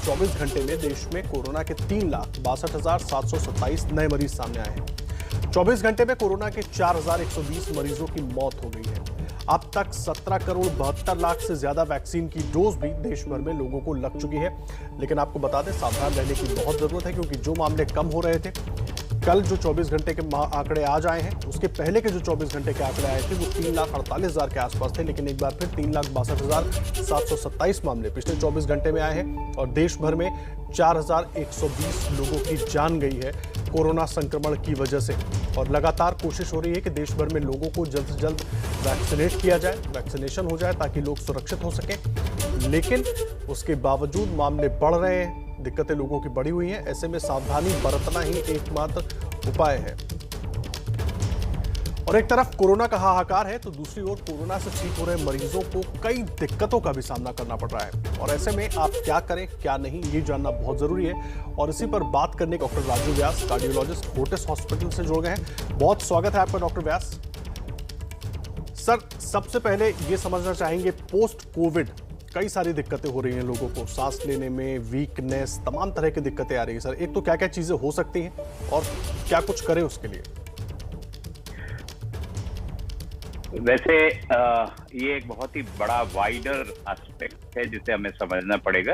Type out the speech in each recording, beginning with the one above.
24 घंटे में देश में कोरोना के 3,62,727 नए मरीज सामने आए हैं। 24 घंटे में कोरोना के 4,120 मरीजों की मौत हो गई है। अब तक 17 करोड़ 72 लाख से ज्यादा वैक्सीन की डोज भी देश भर में लोगों को लग चुकी है। लेकिन आपको बता दें, सावधान रहने की बहुत जरूरत है, क्योंकि जो मामले कम हो रहे थे, कल जो 24 घंटे के आंकड़े आज आए हैं, उसके पहले के जो 24 घंटे के आंकड़े आए थे वो 3,48,000 के आसपास थे। लेकिन एक बार फिर 3,62,727 मामले पिछले 24 घंटे में आए हैं और देश भर में 4,120 लोगों की जान गई है कोरोना संक्रमण की वजह से। और लगातार कोशिश हो रही है कि देश भर में लोगों को जल्द से जल्द वैक्सीनेट किया जाए, वैक्सीनेशन हो जाए, ताकि लोग सुरक्षित हो सकें। लेकिन उसके बावजूद मामले बढ़ रहे हैं, दिक्कतें लोगों की बढ़ी हुई हैं। ऐसे में सावधानी बरतना ही एकमात्र उपाय है। और एक तरफ कोरोना का हाहाकार है, तो दूसरी ओर कोरोना से ठीक हो रहे मरीजों को कई दिक्कतों का भी सामना करना पड़ रहा है। और ऐसे में आप क्या करें क्या नहीं, ये जानना बहुत जरूरी है। और इसी पर बात करने डॉक्टर राजू व्यास, कार्डियोलॉजिस्ट, फोर्टिस हॉस्पिटल से जुड़ गए हैं। बहुत स्वागत है आपका डॉक्टर व्यास। सर, सबसे पहले ये समझना चाहेंगे, पोस्ट कोविड कई सारी दिक्कतें हो रही हैं लोगों को, सांस लेने में वीकनेस, तमाम तरह की दिक्कतें आ रही है। सर, एक तो क्या क्या चीजें हो सकती हैं और क्या कुछ करें उसके लिए? वैसे ये एक बहुत ही बड़ा वाइडर एस्पेक्ट है जिसे हमें समझना पड़ेगा।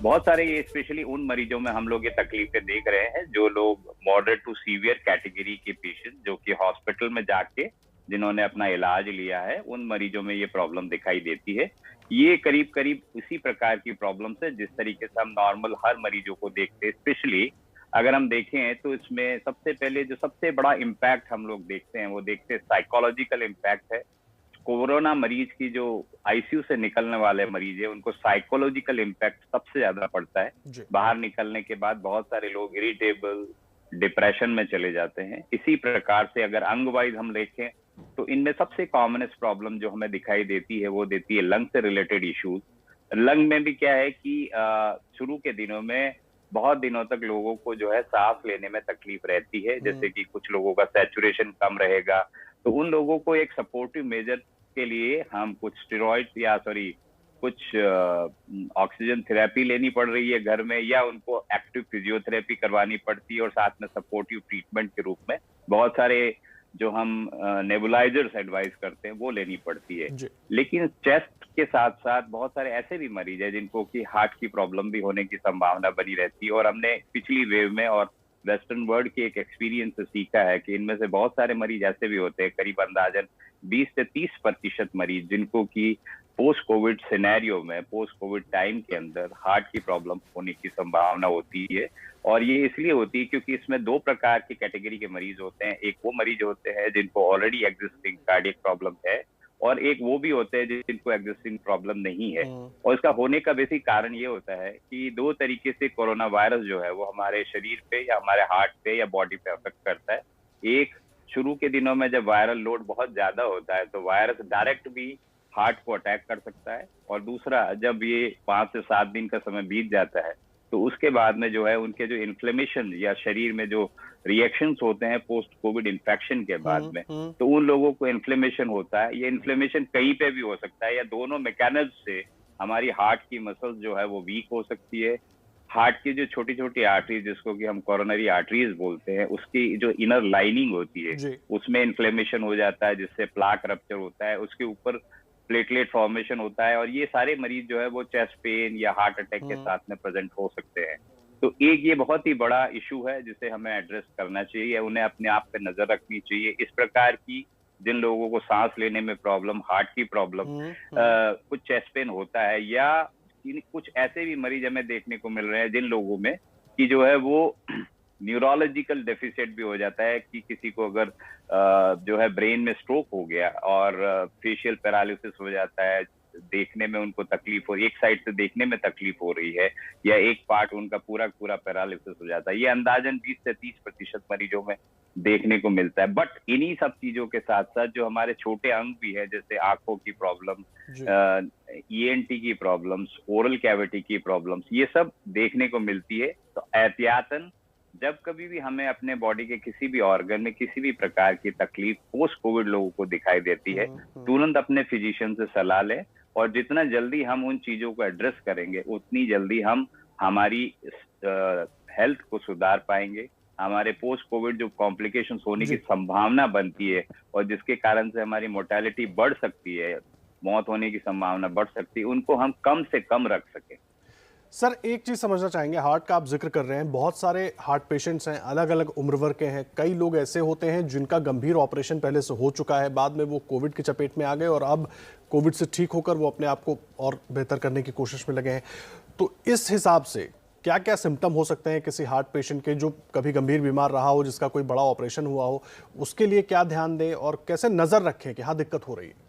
बहुत सारे, ये स्पेशली उन मरीजों में हम लोग ये तकलीफें देख रहे हैं जो लोग मॉडरेट टू सीवियर कैटेगरी के पेशेंट, जो कि हॉस्पिटल में जाके जिन्होंने अपना इलाज लिया है, उन मरीजों में ये प्रॉब्लम दिखाई देती है। ये करीब करीब उसी प्रकार की प्रॉब्लम्स है जिस तरीके से हम नॉर्मल हर मरीजों को देखते हैं। स्पेशली अगर हम देखें तो इसमें सबसे पहले जो सबसे बड़ा इम्पैक्ट हम लोग देखते हैं, वो देखते हैं साइकोलॉजिकल इम्पैक्ट है। कोरोना मरीज की जो आईसीयू से निकलने वाले मरीज है, उनको साइकोलॉजिकल इम्पैक्ट सबसे ज्यादा पड़ता है। बाहर निकलने के बाद बहुत सारे लोग इरिटेबल, डिप्रेशन में चले जाते हैं। इसी प्रकार से अगर अंग वाइज हम देखें तो इनमें सबसे कॉमनेस्ट प्रॉब्लम जो हमें दिखाई देती है वो देती है लंग से रिलेटेड इश्यूज। लंग में भी क्या है कि शुरू के दिनों में बहुत दिनों तक लोगों को जो है सांस लेने में तकलीफ रहती है, जैसे कि कुछ लोगों का सैचुरेशन कम रहेगा, तो उन लोगों को एक सपोर्टिव मेजर के लिए हम कुछ स्टेरॉइड कुछ ऑक्सीजन थेरेपी लेनी पड़ रही है घर में, या उनको एक्टिव फिजियोथेरेपी करवानी पड़ती है, और साथ में सपोर्टिव ट्रीटमेंट के रूप में बहुत सारे जो हम नेबुलाइजर्स एडवाइस करते हैं वो लेनी पड़ती है। लेकिन चेस्ट के साथ साथ बहुत सारे ऐसे भी मरीज हैं जिनको कि हार्ट की प्रॉब्लम भी होने की संभावना बनी रहती है। और हमने पिछली वेव में और वेस्टर्न वर्ल्ड के एक एक्सपीरियंस से सीखा है कि इनमें से बहुत सारे मरीज ऐसे भी होते हैं, करीब अंदाजन 20 से 30% मरीज, जिनको कि पोस्ट कोविड सिनेरियो में, पोस्ट कोविड टाइम के अंदर हार्ट की प्रॉब्लम होने की संभावना होती है। और ये इसलिए होती है क्योंकि इसमें दो प्रकार की कैटेगरी के मरीज होते हैं। एक वो मरीज होते हैं जिनको ऑलरेडी एग्जिस्टिंग कार्डियक प्रॉब्लम है, और एक वो भी होते हैं जिनको एग्जिस्टिंग प्रॉब्लम नहीं है। और इसका होने का बेसिक कारण ये होता है कि दो तरीके से कोरोना वायरस जो है वो हमारे शरीर पे या हमारे हार्ट पे या बॉडी पे अफेक्ट करता है। एक, शुरू के दिनों में जब वायरल लोड बहुत ज्यादा होता है तो वायरस डायरेक्ट भी हार्ट को अटैक कर सकता है, और दूसरा, जब ये 5 से 7 दिन का समय बीत जाता है तो उसके बाद में जो है उनके जो इन्फ्लेमेशन या शरीर में जो रिएक्शंस होते हैं पोस्ट कोविड इन्फेक्शन के बाद में, तो उन लोगों को इन्फ्लेमेशन होता है। ये इन्फ्लेमेशन कहीं पे भी हो सकता है, या दोनों मैकेनिज्म से हमारी हार्ट की मसल्स जो है वो वीक हो सकती है। हार्ट की जो छोटी छोटी आर्टरीज, जिसको कि हम कोरोनरी आर्टरीज बोलते हैं, उसकी जो इनर लाइनिंग होती है उसमें इन्फ्लेमेशन हो जाता है, जिससे प्लाक रप्चर होता है, उसके ऊपर प्लेटलेट फॉर्मेशन होता है, और ये सारे मरीज जो है वो चेस्ट पेन या हार्ट अटैक के साथ में प्रेजेंट हो सकते हैं। तो एक ये बहुत ही बड़ा इशू है जिसे हमें एड्रेस करना चाहिए, उन्हें अपने आप पे नजर रखनी चाहिए। इस प्रकार की जिन लोगों को सांस लेने में प्रॉब्लम, हार्ट की प्रॉब्लम, कुछ चेस्ट पेन होता है, या कुछ ऐसे भी मरीज हमें देखने को मिल रहे हैं जिन लोगों में कि जो है वो न्यूरोलॉजिकल डेफिसिट भी हो जाता है, कि किसी को अगर जो है ब्रेन में स्ट्रोक हो गया और फेशियल पैरालिसिस हो जाता है, देखने में उनको तकलीफ हो, एक साइड से देखने में तकलीफ हो रही है, या एक पार्ट उनका पूरा पूरा पैरालिसिस हो जाता है। ये अंदाजन 20 से 30% मरीजों में देखने को मिलता है। बट इन्हीं सब चीजों के साथ साथ जो हमारे छोटे अंग भी है, जैसे आंखों की प्रॉब्लम, ईएनटी की प्रॉब्लम्स, ओरल कैविटी की प्रॉब्लम्स, ये सब देखने को मिलती है। तो एहतियातन जब कभी भी हमें अपने बॉडी के किसी भी ऑर्गन में किसी भी प्रकार की तकलीफ पोस्ट कोविड लोगों को दिखाई देती है, तुरंत अपने फिजिशियन से सलाह लें, और जितना जल्दी हम उन चीजों को एड्रेस करेंगे उतनी जल्दी हम हमारी हेल्थ को सुधार पाएंगे, हमारे पोस्ट कोविड जो कॉम्प्लिकेशंस होने की संभावना बनती है और जिसके कारण से हमारी मोर्टेलिटी बढ़ सकती है, मौत होने की संभावना बढ़ सकती है, उनको हम कम से कम रख सकें। सर एक चीज समझना चाहेंगे, हार्ट का आप जिक्र कर रहे हैं, बहुत सारे हार्ट पेशेंट्स हैं, अलग अलग उम्र वर्ग के हैं, कई लोग ऐसे होते हैं जिनका गंभीर ऑपरेशन पहले से हो चुका है, बाद में वो कोविड की चपेट में आ गए और अब कोविड से ठीक होकर वो अपने आप को और बेहतर करने की कोशिश में लगे हैं। तो इस हिसाब से क्या क्या सिम्टम हो सकते हैं किसी हार्ट पेशेंट के जो कभी गंभीर बीमार रहा हो, जिसका कोई बड़ा ऑपरेशन हुआ हो, उसके लिए क्या ध्यान दें और कैसे नजर रखें कि हाँ दिक्कत हो रही है?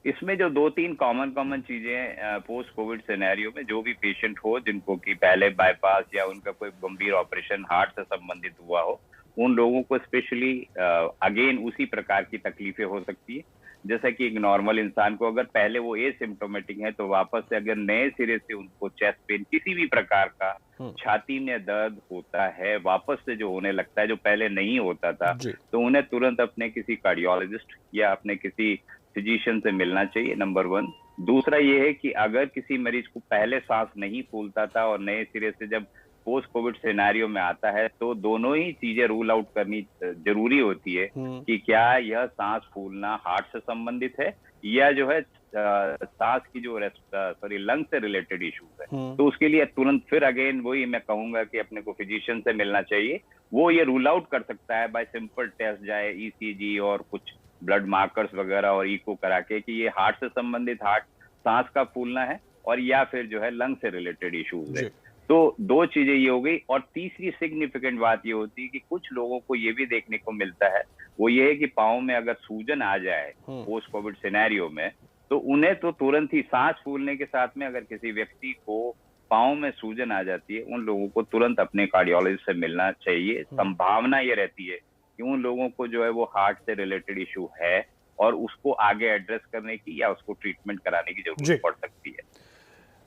इसमें जो 2-3 कॉमन चीजें पोस्ट कोविड सिनेरियो में, जो भी पेशेंट हो जिनको कि पहले बाईपास या उनका कोई गंभीर ऑपरेशन हार्ट से संबंधित हुआ हो, उन लोगों को स्पेशली अगेन उसी प्रकार की तकलीफें हो सकती है। जैसा कि एक नॉर्मल इंसान को अगर पहले वो एसिम्प्टोमेटिक है तो वापस से अगर नए सिरे से उनको चेस्ट पेन किसी भी प्रकार का, छाती में दर्द होता है, वापस से जो होने लगता है जो पहले नहीं होता था, तो उन्हें तुरंत अपने किसी कार्डियोलॉजिस्ट या अपने किसी फिजिशियन से मिलना चाहिए, नंबर 1। दूसरा ये है कि अगर किसी मरीज को पहले सांस नहीं फूलता था और नए सिरे से जब पोस्ट कोविड सिनेरियो में आता है तो दोनों ही चीजें रूल आउट करनी जरूरी होती है कि क्या यह सांस फूलना हार्ट से संबंधित है या जो है सांस की जो लंग से रिलेटेड इश्यूज है। तो उसके लिए तुरंत फिर अगेन वही मैं कहूंगा कि अपने को फिजिशियन से मिलना चाहिए। वो ये रूल आउट कर सकता है बाय सिंपल टेस्ट, चाहे ईसीजी और कुछ ब्लड मार्कर्स वगैरह और इको करा के कि ये हार्ट से संबंधित सांस का फूलना है और या फिर जो है लंग से रिलेटेड इश्यूज है। तो 2 चीजें ये हो गई। और तीसरी सिग्निफिकेंट बात ये होती है कि कुछ लोगों को ये भी देखने को मिलता है, वो ये है कि पाँव में अगर सूजन आ जाए पोस्ट कोविड सिनेरियो में, तो उन्हें तो तुरंत ही सांस फूलने के साथ में अगर किसी व्यक्ति को पाँव में सूजन आ जाती है, उन लोगों को तुरंत अपने कार्डियोलॉजिस्ट से मिलना चाहिए। संभावना ये रहती है कि उन लोगों को जो है वो हार्ट से रिलेटेड इशू है और उसको आगे एड्रेस करने की या उसको ट्रीटमेंट कराने की जरूरत पड़ सकती है।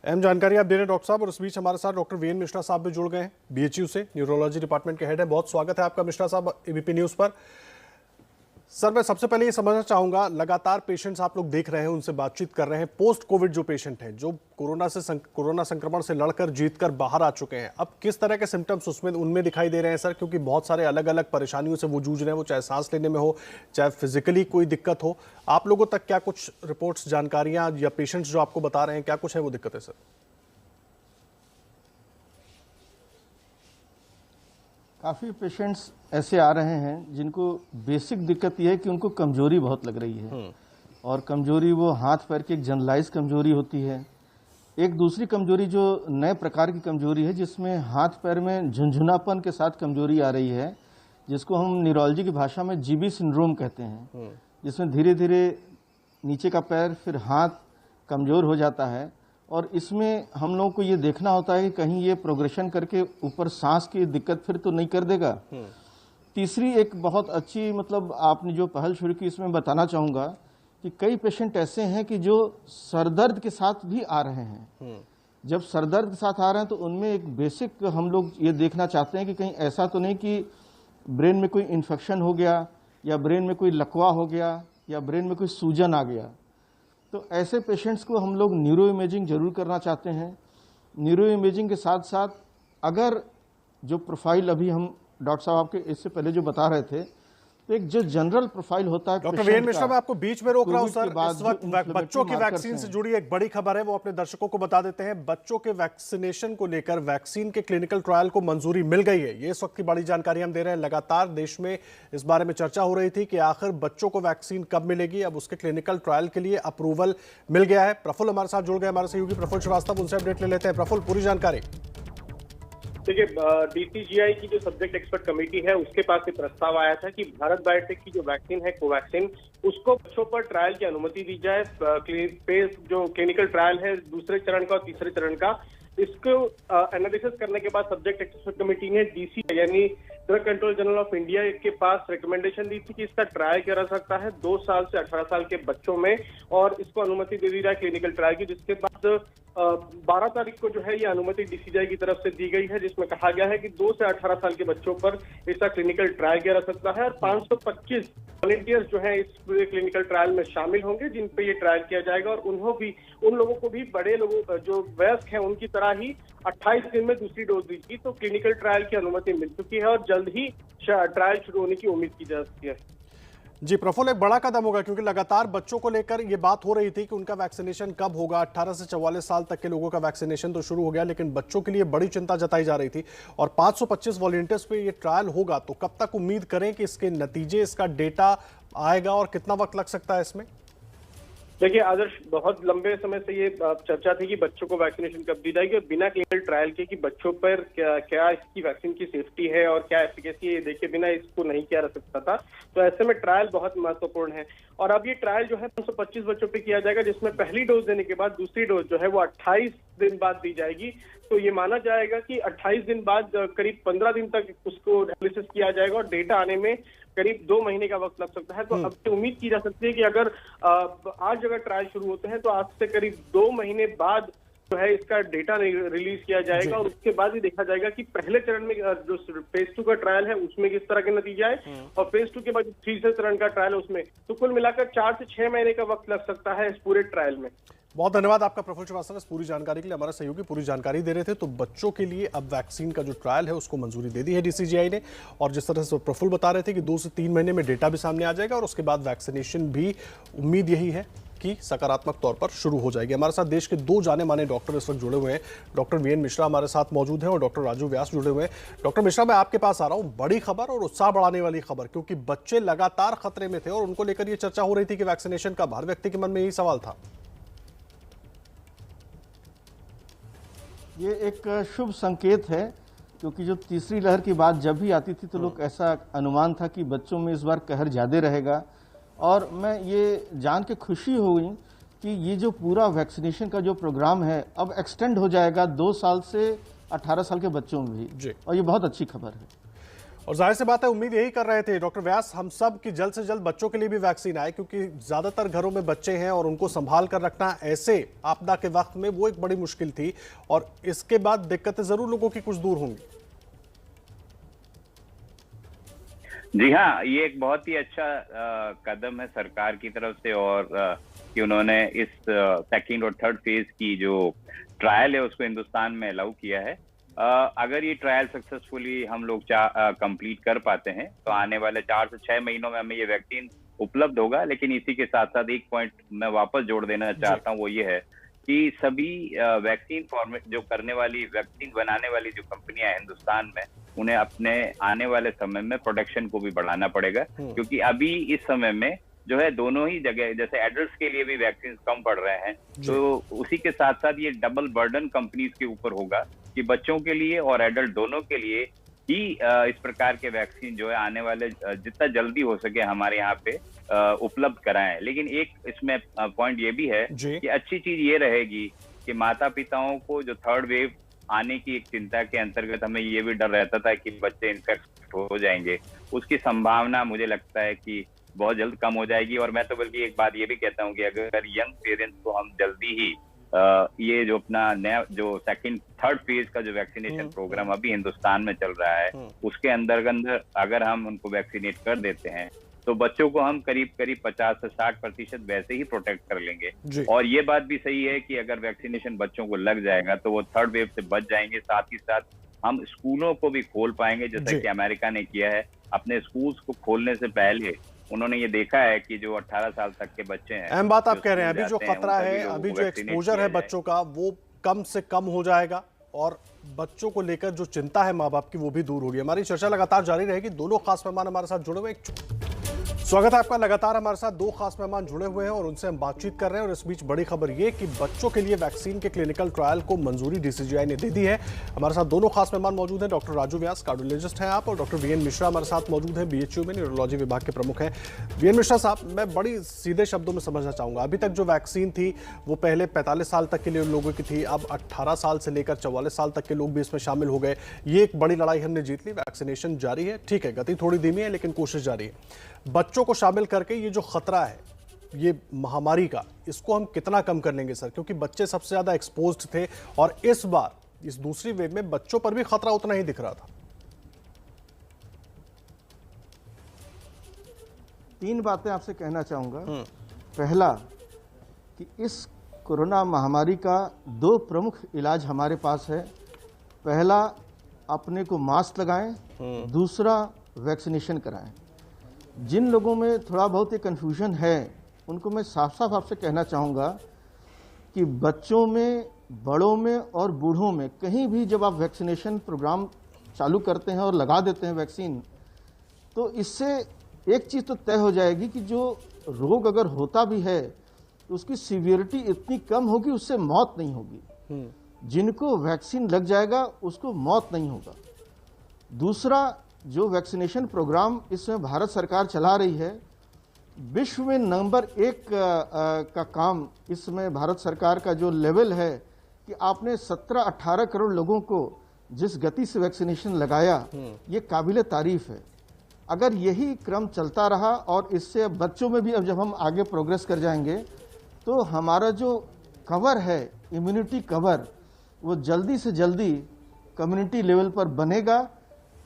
अहम जानकारी आप दे रहे हैं डॉक्टर साहब। और इस बीच हमारे साथ डॉक्टर वीएन मिश्रा साहब भी जुड़ गए हैं, बीएचयू से न्यूरोलॉजी डिपार्टमेंट के हेड है। बहुत स्वागत है आपका मिश्रा साहब एबीपी न्यूज पर। सर मैं सबसे पहले ये समझना चाहूंगा, लगातार पेशेंट्स आप लोग देख रहे हैं, उनसे बातचीत कर रहे हैं, पोस्ट कोविड जो पेशेंट हैं जो कोरोना संक्रमण से लड़कर जीतकर बाहर आ चुके हैं, अब किस तरह के सिम्टम्स उनमें दिखाई दे रहे हैं सर? क्योंकि बहुत सारे अलग अलग परेशानियों से वो जूझ रहे हैं, वो चाहे सांस लेने में हो, चाहे फिजिकली कोई दिक्कत हो। आप लोगों तक क्या कुछ रिपोर्ट्स, जानकारियां या पेशेंट्स जो आपको बता रहे हैं, क्या कुछ है वो दिक्कत है सर? काफ़ी पेशेंट्स ऐसे आ रहे हैं जिनको बेसिक दिक्कत यह है कि उनको कमजोरी बहुत लग रही है और कमजोरी वो हाथ पैर की एक जनरलाइज कमजोरी होती है। एक दूसरी कमजोरी जो नए प्रकार की कमजोरी है जिसमें हाथ पैर में झुंझुनापन के साथ कमजोरी आ रही है, जिसको हम न्यूरोलॉजी की भाषा में जीबी सिंड्रोम कहते हैं, जिसमें धीरे धीरे नीचे का पैर फिर हाथ कमजोर हो जाता है। और इसमें हम लोगों को ये देखना होता है कि कहीं ये प्रोग्रेशन करके ऊपर सांस की दिक्कत फिर तो नहीं कर देगा। तीसरी एक बहुत अच्छी मतलब आपने जो पहल शुरू की, इसमें बताना चाहूँगा कि कई पेशेंट ऐसे हैं कि जो सरदर्द के साथ भी आ रहे हैं। जब सरदर्द के साथ आ रहे हैं तो उनमें एक बेसिक हम लोग ये देखना चाहते हैं कि कहीं ऐसा तो नहीं कि ब्रेन में कोई इन्फेक्शन हो गया या ब्रेन में कोई लकवा हो गया या ब्रेन में कोई सूजन आ गया। तो ऐसे पेशेंट्स को हम लोग न्यूरो इमेजिंग जरूर करना चाहते हैं। न्यूरो इमेजिंग के साथ साथ अगर जो प्रोफाइल अभी हम डॉक्टर साहब आपके इससे पहले जो बता रहे थे, तो एक जो जनरल प्रोफाइल होता है। डॉक्टर वीएन मिश्रा, मैं आपको बीच में रोक रहा हूं सर, इस वक्त बच्चों की वैक्सीन से जुड़ी एक बड़ी खबर है, वो अपने दर्शकों को बता देते हैं। बच्चों के वैक्सीनेशन को लेकर वैक्सीन के क्लिनिकल ट्रायल को मंजूरी मिल गई है, ये इस वक्त की बड़ी जानकारी हम दे रहे हैं। लगातार देश में इस बारे में चर्चा हो रही थी कि आखिर बच्चों को वैक्सीन कब मिलेगी, अब उसके क्लिनिकल ट्रायल के लिए अप्रूवल मिल गया है। प्रफुल्ल हमारे साथ जुड़ गए, हमारे सहयोगी प्रफुल्ल श्रीवास्तव, उनसे अपडेट ले लेते हैं। प्रफुल्ल, पूरी जानकारी। देखिए, डीसीजीआई की जो सब्जेक्ट एक्सपर्ट कमेटी है उसके पास ये प्रस्ताव आया था कि भारत बायोटेक की जो वैक्सीन है कोवैक्सीन, उसको बच्चों पर ट्रायल की अनुमति दी जाए। जो क्लिनिकल ट्रायल है दूसरे चरण का और तीसरे चरण का, इसको एनालिसिस करने के बाद सब्जेक्ट एक्सपर्ट कमेटी ने डीसी यानी drug control general of India के पास रिकमेंडेशन दी थी कि इसका ट्रायल किया जा सकता है 2 साल से 18 साल के बच्चों में, और इसको अनुमति दे दी जाए क्लिनिकल ट्रायल की। जिसके बाद 12 तारीख को जो है ये अनुमति डीसीजीआई की तरफ से दी गई है, जिसमें कहा गया है कि 2 से 18 साल के बच्चों पर इसका क्लिनिकल ट्रायल किया जा सकता है और 525 वॉलंटियर्स जो है इस पूरे क्लिनिकल ट्रायल में शामिल होंगे, जिन पे ये ट्रायल किया जाएगा। और उन लोगों को भी बड़े लोगों जो वयस्क हैं उनकी तरह ही 28 दिन में दूसरी डोज दी थी। तो क्लिनिकल ट्रायल की अनुमति मिल चुकी है और जल्द ही ट्रायल शुरू होने की उम्मीद की जा सकती है। जी प्रफुल्ल, एक बड़ा कदम होगा क्योंकि लगातार बच्चों को लेकर ये बात हो रही थी कि उनका वैक्सीनेशन कब होगा। 18 से 44 साल तक के लोगों का वैक्सीनेशन तो शुरू हो गया, लेकिन बच्चों के लिए बड़ी चिंता जताई जा रही थी। और 525 वॉलंटियर्स पे ये ट्रायल होगा, तो कब तक उम्मीद करें कि इसके नतीजे, इसका डेटा आएगा और कितना वक्त लग सकता है इसमें? देखिए आदर्श, बहुत लंबे समय से ये चर्चा थी कि बच्चों को वैक्सीनेशन कब दी जाएगी और बिना क्लिनिकल ट्रायल के कि बच्चों पर क्या इसकी वैक्सीन की सेफ्टी है और क्या एफिकेसी है, देखे बिना इसको नहीं किया जा सकता था। तो ऐसे में ट्रायल बहुत महत्वपूर्ण है और अब ये ट्रायल जो है 525 बच्चों पे किया जाएगा, जिसमें पहली डोज देने के बाद दूसरी डोज जो है वो 28 दिन बाद दी जाएगी। तो ये माना जाएगा कि 28 दिन बाद करीब 15 दिन तक उसको एनालिसिस किया जाएगा और डेटा आने में करीब 2 महीने का वक्त लग सकता है। तो अब से उम्मीद की जा सकती है कि अगर आज अगर ट्रायल शुरू होते हैं तो आज से करीब 2 महीने बाद जो है इसका डेटा रिलीज किया जाएगा और उसके बाद ही देखा जाएगा कि पहले चरण में जो फेज 2 का ट्रायल है उसमें किस तरह के नतीजे आए और फेज 2 के बाद 3 चरण का ट्रायल है उसमें। तो कुल मिलाकर 4 से 6 महीने का वक्त लग सकता है इस पूरे ट्रायल में। बहुत धन्यवाद आपका प्रफुल्ल श्रीवास्तव, इस पूरी जानकारी के लिए। हमारा सहयोगी पूरी जानकारी दे रहे थे। तो बच्चों के लिए अब वैक्सीन का जो ट्रायल है उसको मंजूरी दे दी है डीसीजीआई ने, और जिस तरह से प्रफुल्ल बता रहे थे कि 2 से 3 महीने में डेटा भी सामने आ जाएगा और उसके बाद वैक्सीनेशन भी उम्मीद यही है कि सकारात्मक तौर पर शुरू हो जाएगी। हमारे साथ देश के 2 जाने माने डॉक्टर इस वक्त जुड़े हुए हैं। डॉक्टर वीएन मिश्रा हमारे साथ मौजूद हैं और डॉक्टर राजू व्यास जुड़े हुए हैं। डॉक्टर मिश्रा, मैं आपके पास आ रहा हूं, बड़ी खबर और उत्साह बढ़ाने वाली खबर, क्योंकि बच्चे लगातार खतरे में थे और उनको लेकर यह चर्चा हो रही थी कि वैक्सीनेशन का हर व्यक्ति के मन में यही सवाल था। ये एक शुभ संकेत है, क्योंकि जो तीसरी लहर की बात जब भी आती थी तो लोग ऐसा अनुमान था कि बच्चों में इस बार कहर ज्यादा रहेगा। और मैं ये जान के खुशी हुई कि ये जो पूरा वैक्सीनेशन का जो प्रोग्राम है अब एक्सटेंड हो जाएगा 2 साल से 18 साल के बच्चों में भी, और ये बहुत अच्छी खबर है। और जाहिर सी बात है, उम्मीद यही कर रहे थे डॉक्टर व्यास हम सब कि जल्द से जल्द बच्चों के लिए भी वैक्सीन आए, क्योंकि ज्यादातर घरों में बच्चे हैं और उनको संभाल कर रखना ऐसे आपदा के वक्त में वो एक बड़ी मुश्किल थी, और इसके बाद दिक्कतें जरूर लोगों की कुछ दूर होंगी। जी हाँ, ये एक बहुत ही अच्छा कदम है सरकार की तरफ से, और कि उन्होंने इस सेकंड और थर्ड फेज की जो ट्रायल है उसको हिंदुस्तान में अलाउ किया है। अगर ये ट्रायल सक्सेसफुली हम लोग कंप्लीट कर पाते हैं तो आने वाले 4 से 6 महीनों में हमें ये वैक्सीन उपलब्ध होगा। लेकिन इसी के साथ साथ एक पॉइंट मैं वापस जोड़ देना चाहता हूँ, वो ये है कि सभी वैक्सीन फॉर्मेट जो करने वाली, वैक्सीन बनाने वाली जो कंपनियां हैं हिंदुस्तान में, उन्हें अपने आने वाले समय में प्रोडक्शन को भी बढ़ाना पड़ेगा, क्योंकि अभी इस समय में जो है दोनों ही जगह, जैसे एडल्ट्स के लिए भी वैक्सीन कम पड़ रहे हैं, तो उसी के साथ साथ ये डबल बर्डन कंपनीज के ऊपर होगा कि बच्चों के लिए और एडल्ट दोनों के लिए ही इस प्रकार के वैक्सीन जो है आने वाले जितना जल्दी हो सके हमारे यहाँ पे उपलब्ध कराएं। लेकिन एक इसमें पॉइंट ये भी है कि अच्छी चीज ये रहेगी कि माता पिताओं को जो थर्ड वेव आने की एक चिंता के अंतर्गत हमें ये भी डर रहता था कि बच्चे इन्फेक्ट हो जाएंगे, उसकी संभावना मुझे लगता है कि बहुत जल्द कम हो जाएगी। और मैं तो बल्कि एक बात ये भी कहता हूँ कि अगर यंग पेरेंट्स को हम जल्दी ही ये जो अपना नया जो सेकंड थर्ड फेज का जो वैक्सीनेशन प्रोग्राम अभी हिंदुस्तान में चल रहा है उसके अंदर अगर हम उनको वैक्सीनेट कर देते हैं तो बच्चों को हम करीब 50 से 60% वैसे ही प्रोटेक्ट कर लेंगे। और ये बात भी सही है कि अगर वैक्सीनेशन बच्चों को लग जाएगा तो वो थर्ड वेव से बच जाएंगे। साथ ही साथ हम स्कूलों को भी खोल पाएंगे, जैसा कि अमेरिका ने किया है। अपने स्कूल्स को खोलने से पहले उन्होंने ये देखा है कि जो 18 साल तक के बच्चे हैं, अहम बात आप कह रहे हैं, अभी जो खतरा है, अभी जो एक्सपोजर है बच्चों का वो कम से कम हो जाएगा और बच्चों को लेकर जो चिंता है माँ बाप की वो भी दूर होगी। हमारी चर्चा लगातार जारी रहेगी। दोनों खास मेहमान हमारे साथ जुड़े हुए, स्वागत है आपका। लगातार हमारे साथ 2 खास मेहमान जुड़े हुए हैं और उनसे हम बातचीत कर रहे हैं। और इस बीच बड़ी खबर ये कि बच्चों के लिए वैक्सीन के क्लिनिकल ट्रायल को मंजूरी डीसीजीआई ने दे दी है। हमारे साथ दोनों खास मेहमान मौजूद हैं। डॉक्टर राजू व्यास, कार्डियोलॉजिस्ट हैं आप, और डॉक्टर वीएन मिश्रा हमारे साथ मौजूद हैं, बीएचयू में न्यूरोलॉजी विभाग के प्रमुख हैं। वीएन मिश्रा साहब, मैं बड़ी सीधे शब्दों में समझना चाहूंगा, अभी तक जो वैक्सीन थी वो पहले 45 साल तक के लिए लोगों की थी, अब 18 साल से लेकर 44 साल तक के लोग भी इसमें शामिल हो गए। ये एक बड़ी लड़ाई हमने जीत ली, वैक्सीनेशन जारी है, ठीक है, गति थोड़ी धीमी है लेकिन कोशिश जारी है। बच्चों को शामिल करके ये जो खतरा है ये महामारी का, इसको हम कितना कम कर लेंगे सर? क्योंकि बच्चे सबसे ज्यादा एक्सपोज्ड थे और इस बार इस दूसरी वेव में बच्चों पर भी खतरा उतना ही दिख रहा था। 3 बातें आपसे कहना चाहूंगा। पहला कि इस कोरोना महामारी का 2 प्रमुख इलाज हमारे पास है। पहला, अपने को मास्क लगाएं, दूसरा वैक्सीनेशन कराएं। जिन लोगों में थोड़ा बहुत ये कन्फ्यूजन है उनको मैं साफ साफ आपसे कहना चाहूँगा कि बच्चों में, बड़ों में और बूढ़ों में कहीं भी जब आप वैक्सीनेशन प्रोग्राम चालू करते हैं और लगा देते हैं वैक्सीन, तो इससे एक चीज़ तो तय हो जाएगी कि जो रोग अगर होता भी है तो उसकी सीवियरिटी इतनी कम होगी, उससे मौत नहीं होगी। जिनको वैक्सीन लग जाएगा उसको मौत नहीं होगा। दूसरा, जो वैक्सीनेशन प्रोग्राम इसमें भारत सरकार चला रही है, विश्व में नंबर 1 का काम इसमें भारत सरकार का जो लेवल है कि आपने 17-18 करोड़ लोगों को जिस गति से वैक्सीनेशन लगाया, ये काबिल तारीफ है। अगर यही क्रम चलता रहा और इससे बच्चों में भी अब जब हम आगे प्रोग्रेस कर जाएंगे तो हमारा जो कवर है, इम्यूनिटी कवर, वो जल्दी से जल्दी कम्युनिटी लेवल पर बनेगा।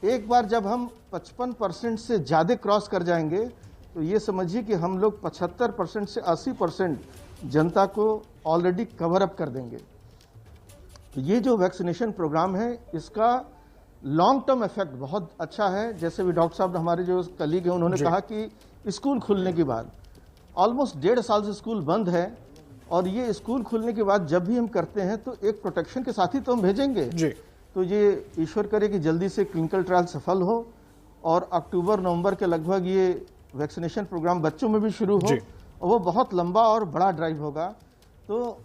एक बार जब हम 55% से ज़्यादा क्रॉस कर जाएंगे तो ये समझिए कि हम लोग 75% से 80% जनता को ऑलरेडी कवर अप कर देंगे। तो ये जो वैक्सीनेशन प्रोग्राम है, इसका लॉन्ग टर्म इफेक्ट बहुत अच्छा है। जैसे भी डॉक्टर साहब हमारे जो कलीग हैं उन्होंने कहा कि स्कूल खुलने के बाद ऑलमोस्ट 1.5 साल से स्कूल बंद है और ये स्कूल खुलने के बाद जब भी हम करते हैं तो एक प्रोटेक्शन के साथ ही तो हम भेजेंगे जी। तो ये ईश्वर करे कि जल्दी से क्लिनिकल ट्रायल सफल हो और अक्टूबर-नवंबर के लगभग ये वैक्सीनेशन प्रोग्राम बच्चों में भी शुरू हो और वो बहुत लंबा और बड़ा ड्राइव होगा। तो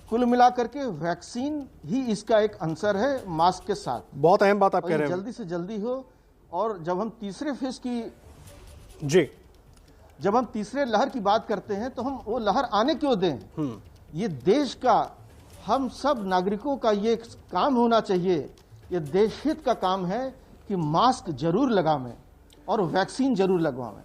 कुल मिलाकर के वैक्सीन ही इसका एक आंसर है, मास्क के साथ। बहुत अहम बात आप कह रहे हैं। जल्दी से जल्दी हो। और जब हम तीसरे फेज की जब हम तीसरे लहर की बात करते हैं तो हम वो लहर आने क्यों दें? ये देश का, हम सब नागरिकों का ये काम होना चाहिए, ये देश हित का काम है कि मास्क जरूर लगावें और वैक्सीन जरूर लगवावें।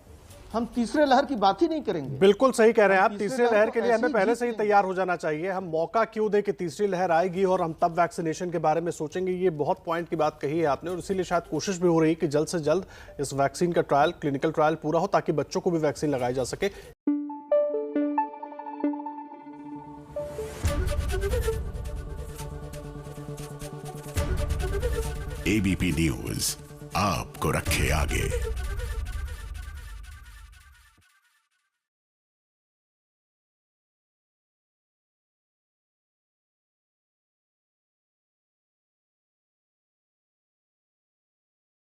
हम तीसरे लहर की बात ही नहीं करेंगे। बिल्कुल सही कह रहे हैं आप। तीसरी लहर के लिए हमें पहले से ही तैयार हो जाना चाहिए। हम मौका क्यों दे कि तीसरी लहर आएगी और हम तब वैक्सीनेशन के बारे में सोचेंगे। ये बहुत पॉइंट की बात कही है आपने और इसीलिए शायद कोशिश भी हो रही है कि जल्द से जल्द इस वैक्सीन का ट्रायल, क्लिनिकल ट्रायल पूरा हो ताकि बच्चों को भी वैक्सीन लगाई जा सके। एबीपी न्यूज आपको रखे आगे।